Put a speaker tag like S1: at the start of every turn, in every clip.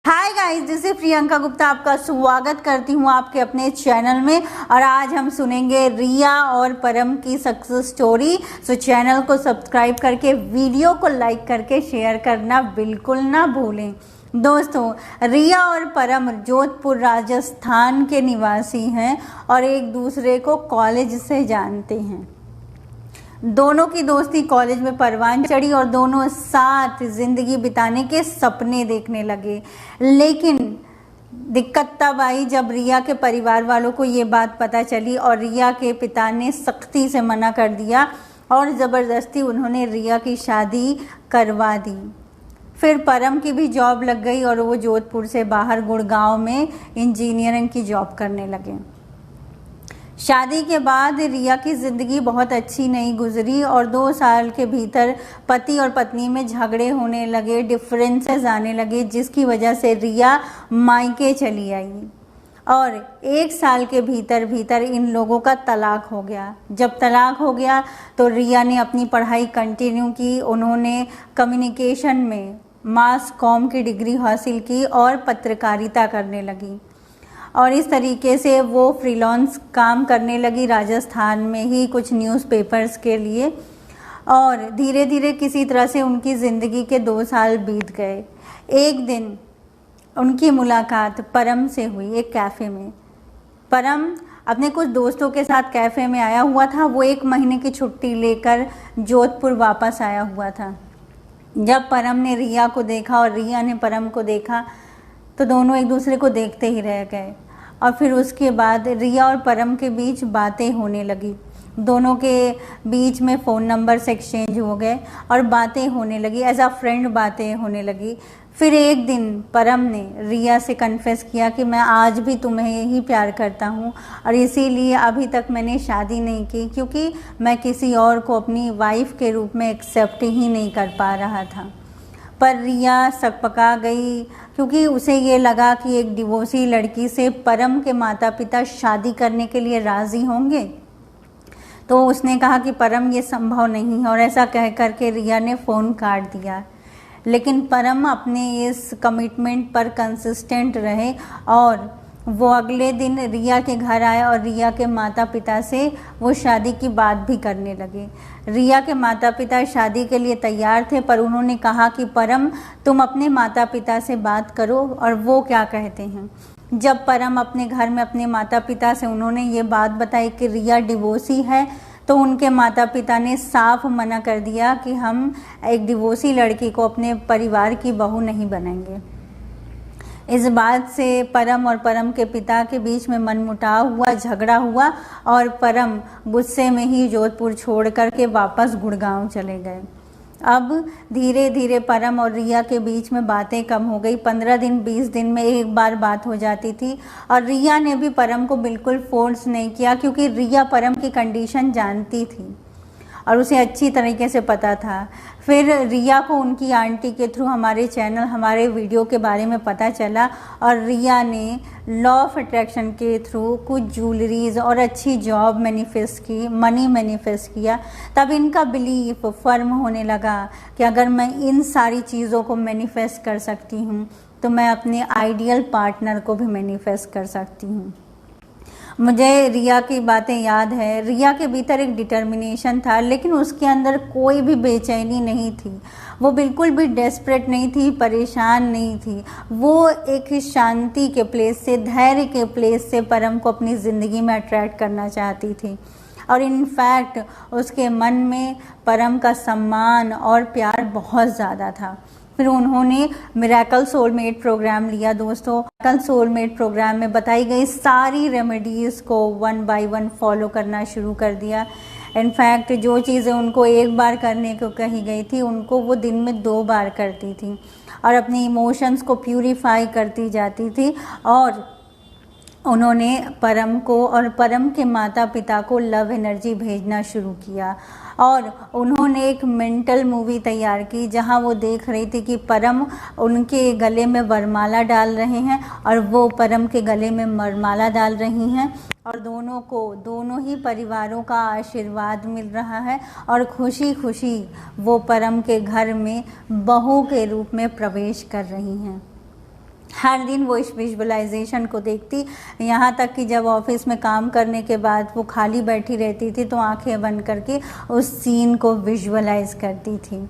S1: Hi guys, this is Priyanka Gupta. आपका स्वागत करती हूँ आपके अपने चैनल में। और आज हम सुनेंगे रिया और परम की सक्सेस स्टोरी। सो चैनल को सब्सक्राइब करके वीडियो को लाइक करके शेयर करना बिल्कुल ना भूलें। दोस्तों, रिया और परम जोधपुर राजस्थान के निवासी हैं और एक दूसरे को कॉलेज से जानते हैं। दोनों की दोस्ती कॉलेज में परवान चढ़ी और दोनों साथ जिंदगी बिताने के सपने देखने लगे। लेकिन दिक्कत तब आई जब रिया के परिवार वालों को ये बात पता चली और रिया के पिता ने सख्ती से मना कर दिया और ज़बरदस्ती उन्होंने रिया की शादी करवा दी। फिर परम की भी जॉब लग गई और वो जोधपुर से बाहर गुड़गांव में इंजीनियरिंग की जॉब करने लगे। शादी के बाद रिया की ज़िंदगी बहुत अच्छी नहीं गुजरी और 2 साल के भीतर पति और पत्नी में झगड़े होने लगे, डिफरेंसेस आने लगे, जिसकी वजह से रिया मायके चली आई और 1 साल के भीतर इन लोगों का तलाक हो गया। जब तलाक हो गया तो रिया ने अपनी पढ़ाई कंटिन्यू की। उन्होंने कम्युनिकेशन में मास कॉम की डिग्री हासिल की और पत्रकारिता करने लगी और इस तरीके से वो फ्रीलांस काम करने लगी राजस्थान में ही कुछ न्यूज़पेपर्स के लिए। और धीरे धीरे किसी तरह से उनकी ज़िंदगी के 2 साल बीत गए। एक दिन उनकी मुलाकात परम से हुई एक कैफ़े में। परम अपने कुछ दोस्तों के साथ कैफ़े में आया हुआ था। वो 1 महीने की छुट्टी लेकर जोधपुर वापस आया हुआ था। जब परम ने रिया को देखा और रिया ने परम को देखा तो दोनों एक दूसरे को देखते ही रह गए और फिर उसके बाद रिया और परम के बीच बातें होने लगी। दोनों के बीच में फ़ोन नंबर्स एक्सचेंज हो गए और बातें होने लगी, एज अ फ्रेंड बातें होने लगी। फिर एक दिन परम ने रिया से कन्फेस किया कि मैं आज भी तुम्हें ही प्यार करता हूँ और इसीलिए अभी तक मैंने शादी नहीं की क्योंकि मैं किसी और को अपनी वाइफ के रूप में एक्सेप्ट ही नहीं कर पा रहा था। पर रिया सकपका गई क्योंकि उसे ये लगा कि एक डिवोर्सी लड़की से परम के माता पिता शादी करने के लिए राज़ी होंगे। तो उसने कहा कि परम ये संभव नहीं है और ऐसा कह कर के रिया ने फ़ोन काट दिया। लेकिन परम अपने इस कमिटमेंट पर कंसिस्टेंट रहे और वो अगले दिन रिया के घर आया और रिया के माता पिता से वो शादी की बात भी करने लगे। रिया के माता पिता शादी के लिए तैयार थे पर उन्होंने कहा कि परम तुम अपने माता पिता से बात करो और वो क्या कहते हैं। जब परम अपने घर में अपने माता पिता से उन्होंने ये बात बताई कि रिया डिवोर्सी है तो उनके माता पिता ने साफ मना कर दिया कि हम एक डिवोर्सी लड़की को अपने परिवार की बहू नहीं बनाएंगे। इस बात से परम और परम के पिता के बीच में मनमुटाव हुआ, झगड़ा हुआ और परम गुस्से में ही जोधपुर छोड़ कर के वापस गुड़गांव चले गए। अब धीरे धीरे परम और रिया के बीच में बातें कम हो गई। 15 दिन 20 दिन में एक बार बात हो जाती थी और रिया ने भी परम को बिल्कुल फोर्स नहीं किया क्योंकि रिया परम की कंडीशन जानती थी और उसे अच्छी तरीके से पता था। फिर रिया को उनकी आंटी के थ्रू हमारे चैनल, हमारे वीडियो के बारे में पता चला और रिया ने लॉ ऑफ अट्रैक्शन के थ्रू कुछ ज्वेलरीज और अच्छी जॉब मैनिफेस्ट की, मनी मैनिफेस्ट किया। तब इनका बिलीफ फर्म होने लगा कि अगर मैं इन सारी चीज़ों को मैनिफेस्ट कर सकती हूँ तो मैं अपने आइडियल पार्टनर को भी मैनिफेस्ट कर सकती हूँ। मुझे रिया की बातें याद है। रिया के भीतर एक डिटर्मिनेशन था लेकिन उसके अंदर कोई भी बेचैनी नहीं थी। वो बिल्कुल भी डेस्परेट नहीं थी, परेशान नहीं थी। वो एक शांति के प्लेस से, धैर्य के प्लेस से परम को अपनी ज़िंदगी में अट्रैक्ट करना चाहती थी और इनफैक्ट उसके मन में परम का सम्मान और प्यार बहुत ज़्यादा था। फिर उन्होंने मिरेकल सोलमेट प्रोग्राम लिया। दोस्तों, मिरेकल सोलमेट प्रोग्राम में बताई गई सारी रेमेडीज़ को 1 बाय 1 फॉलो करना शुरू कर दिया। इनफैक्ट जो चीज़ें उनको 1 बार करने को कही गई थी उनको वो दिन में 2 बार करती थी और अपनी इमोशंस को प्यूरिफाई करती जाती थी। और उन्होंने परम को और परम के माता पिता को लव एनर्जी भेजना शुरू किया और उन्होंने एक मेंटल मूवी तैयार की जहां वो देख रही थी कि परम उनके गले में वरमाला डाल रहे हैं और वो परम के गले में वरमाला डाल रही हैं और दोनों को, दोनों ही परिवारों का आशीर्वाद मिल रहा है और खुशी खुशी वो परम के घर में बहू के रूप में प्रवेश कर रही हैं। हर दिन वो इस विजुअलाइजेशन को देखती, यहाँ तक कि जब ऑफिस में काम करने के बाद वो खाली बैठी रहती थी तो आंखें बंद करके उस सीन को विजुअलाइज करती थी।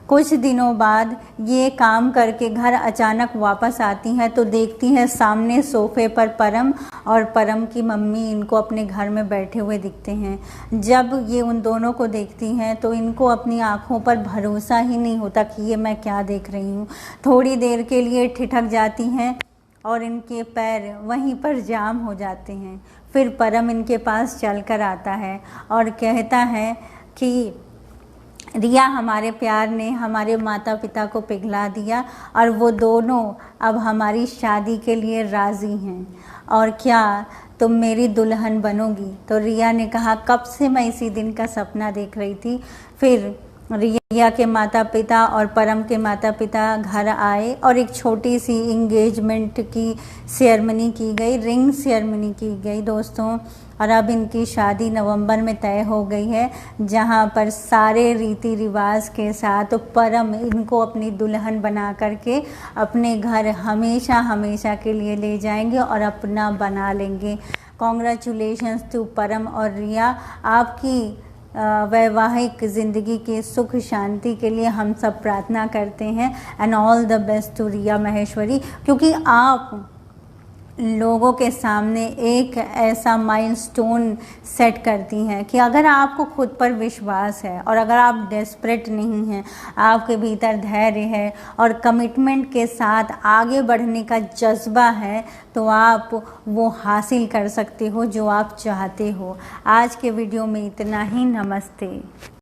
S1: कुछ दिनों बाद ये काम करके घर अचानक वापस आती हैं तो देखती हैं सामने सोफे पर परम और परम की मम्मी इनको अपने घर में बैठे हुए दिखते हैं। जब ये उन दोनों को देखती हैं तो इनको अपनी आंखों पर भरोसा ही नहीं होता कि ये मैं क्या देख रही हूँ। थोड़ी देर के लिए ठिठक जाती हैं और इनके पैर वहीं पर जाम हो जाते हैं। फिर परम इनके पास चलकर आता है और कहता है कि रिया, हमारे प्यार ने हमारे माता पिता को पिघला दिया और वो दोनों अब हमारी शादी के लिए राज़ी हैं, और क्या तुम मेरी दुल्हन बनोगी? तो रिया ने कहा, कब से मैं इसी दिन का सपना देख रही थी। फिर रिया के माता पिता और परम के माता पिता घर आए और एक छोटी सी इंगेजमेंट की सेरेमनी की गई, रिंग सेरेमनी की गई दोस्तों। और अब इनकी शादी नवंबर में तय हो गई है, जहां पर सारे रीति रिवाज के साथ परम इनको अपनी दुल्हन बना करके अपने घर हमेशा हमेशा के लिए ले जाएंगे और अपना बना लेंगे। कॉन्ग्रेचुलेशंस टू परम और रिया, आपकी वैवाहिक ज़िंदगी की सुख शांति के लिए हम सब प्रार्थना करते हैं। And all the best to Riya Maheshwari, क्योंकि आप लोगों के सामने एक ऐसा माइलस्टोन सेट करती हैं कि अगर आपको खुद पर विश्वास है और अगर आप डेस्परेट नहीं हैं, आपके भीतर धैर्य है और कमिटमेंट के साथ आगे बढ़ने का जज्बा है, तो आप वो हासिल कर सकते हो जो आप चाहते हो। आज के वीडियो में इतना ही। नमस्ते।